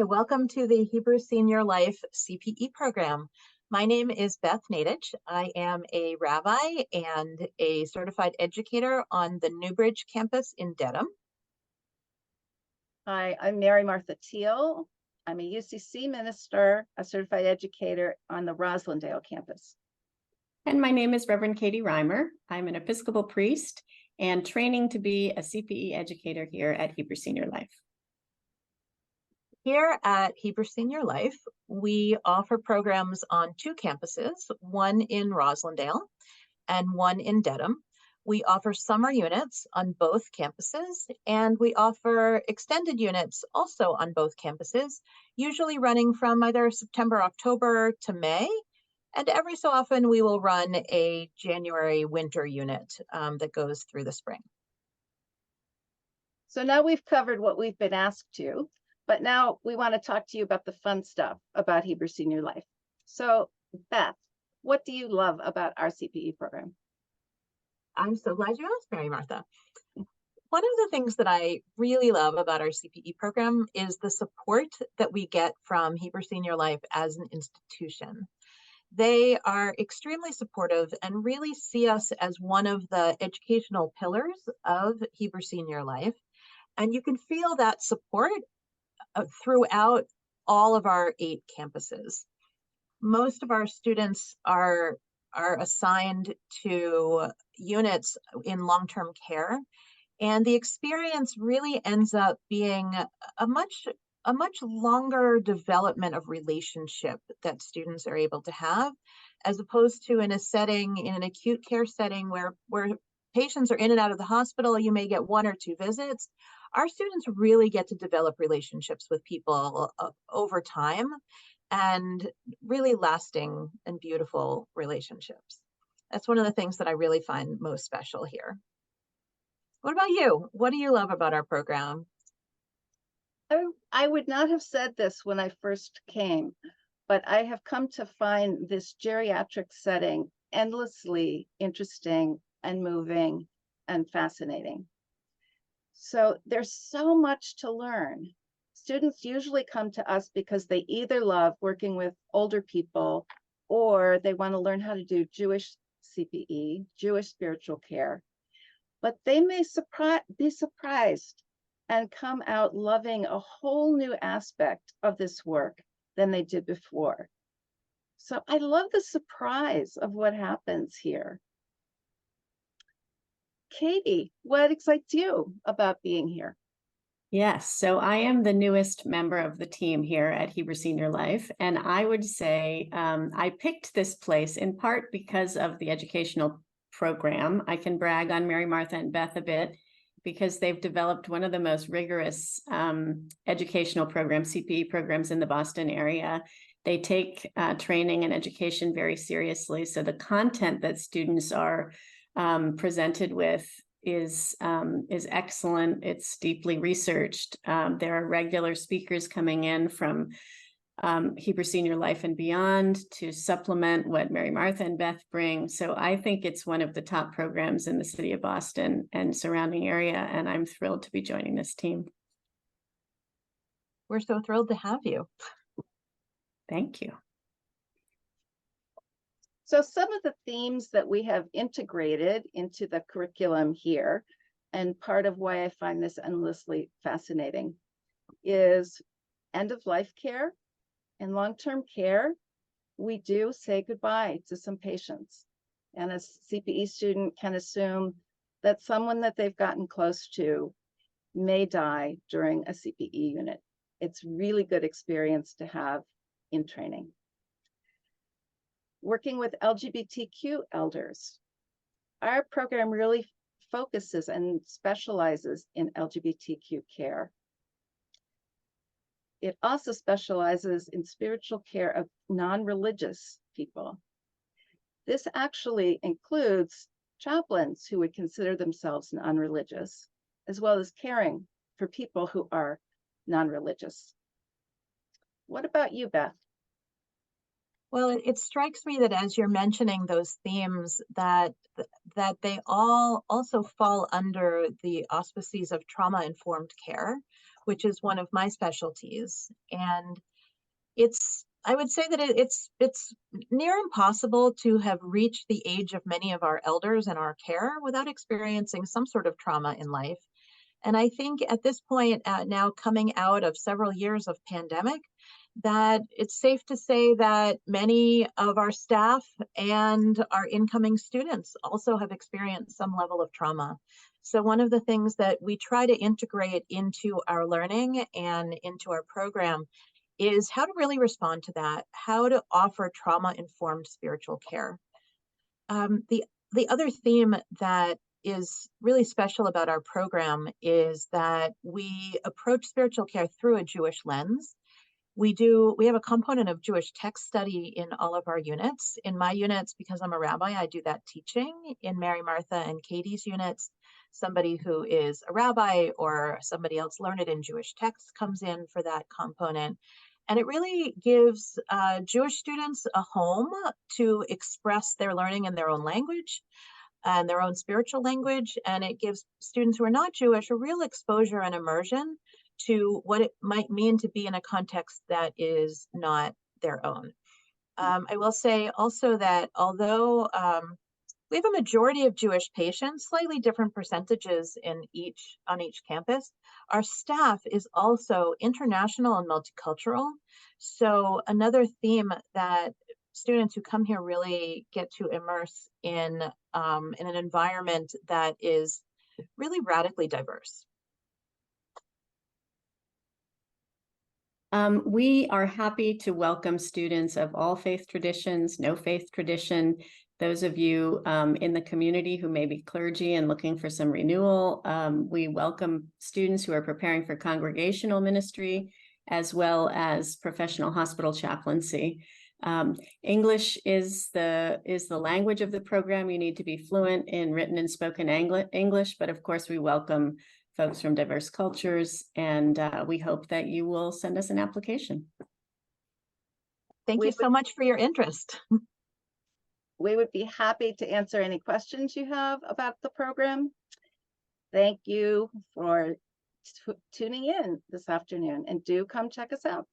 Hi, welcome to the Hebrew Senior Life CPE program. My name is Beth Nadich. I am a rabbi and a certified educator on the Newbridge campus in Dedham. Hi, I'm Mary Martha Teal. I'm a UCC minister, a certified educator on the Roslindale campus. And my name is Reverend Katie Reimer. I'm an Episcopal priest and training to be a CPE educator here at Hebrew Senior Life. Here at Hebrew Senior Life, we offer programs on two campuses, one in Roslindale and one in Dedham. We offer summer units on both campuses, and we offer extended units also on both campuses, usually running from either September, October to May. And every so often, we will run a January winter unit that goes through the spring. So now we've covered what we've been asked to, but now we want to talk to you about the fun stuff about Hebrew Senior Life. So Beth, what do you love about our CPE program? I'm so glad you asked, Mary Martha. One of the things that I really love about our CPE program is the support that we get from Hebrew Senior Life as an institution. They are extremely supportive and really see us as one of the educational pillars of Hebrew Senior Life. And you can feel that support throughout all of our 8 campuses. Most of our students are assigned to units in long-term care, and the experience really ends up being a much longer development of relationship that students are able to have, as opposed to in an acute care setting where patients are in and out of the hospital. You may get 1 or 2 visits. Our students really get to develop relationships with people over time, and really lasting and beautiful relationships. That's one of the things that I really find most special here. What about you? What do you love about our program? I would not have said this when I first came, but I have come to find this geriatric setting endlessly interesting and moving and fascinating. So there's so much to learn. Students usually come to us because they either love working with older people or they want to learn how to do Jewish CPE, Jewish spiritual care. But they may be surprised and come out loving a whole new aspect of this work than they did before. So I love the surprise of what happens here. Katie, what excites you about being here? Yes, so I am the newest member of the team here at Hebrew Senior Life, and I would say I picked this place in part because of the educational program. I can brag on Mary Martha and Beth a bit because they've developed one of the most rigorous educational programs, CPE programs in the Boston area. They take training and education very seriously, so the content that students are presented with is excellent. It's deeply researched. There are regular speakers coming in from Hebrew Senior Life and beyond to supplement what Mary Martha and Beth bring. So I think it's one of the top programs in the city of Boston and surrounding area, and I'm thrilled to be joining this team. We're so thrilled to have you. Thank you. So some of the themes that we have integrated into the curriculum here, and part of why I find this endlessly fascinating, is end-of-life care. In long-term care, we do say goodbye to some patients. And a CPE student can assume that someone that they've gotten close to may die during a CPE unit. It's really good experience to have in training. Working with LGBTQ elders. Our program really focuses and specializes in LGBTQ care. It also specializes in spiritual care of non-religious people. This actually includes chaplains who would consider themselves non-religious, as well as caring for people who are non-religious. What about you, Beth? Well, it strikes me that as you're mentioning those themes, that they all also fall under the auspices of trauma-informed care, which is one of my specialties. And I would say that it's near impossible to have reached the age of many of our elders in our care without experiencing some sort of trauma in life. And I think at this point, now coming out of several years of pandemic, that it's safe to say that many of our staff and our incoming students also have experienced some level of trauma. So one of the things that we try to integrate into our learning and into our program is how to really respond to that, how to offer trauma-informed spiritual care. The other theme that is really special about our program is that we approach spiritual care through a Jewish lens. We have a component of Jewish text study in all of our units. In my units, because I'm a rabbi, I do that teaching. In Mary Martha and Katie's units, somebody who is a rabbi or somebody else learned in Jewish text comes in for that component. And it really gives Jewish students a home to express their learning in their own language and their own spiritual language. And it gives students who are not Jewish a real exposure and immersion to what it might mean to be in a context that is not their own. I will say also that although we have a majority of Jewish patients, slightly different percentages on each campus, our staff is also international and multicultural. So another theme that students who come here really get to immerse in an environment that is really radically diverse. We are happy to welcome students of all faith traditions, no faith tradition. Those of you in the community who may be clergy and looking for some renewal, we welcome students who are preparing for congregational ministry, as well as professional hospital chaplaincy. English is the language of the program. You need to be fluent in written and spoken English, but of course we welcome folks from diverse cultures, and we hope that you will send us an application. Thank you so much for your interest. We would be happy to answer any questions you have about the program. Thank you for tuning in this afternoon, and do come check us out.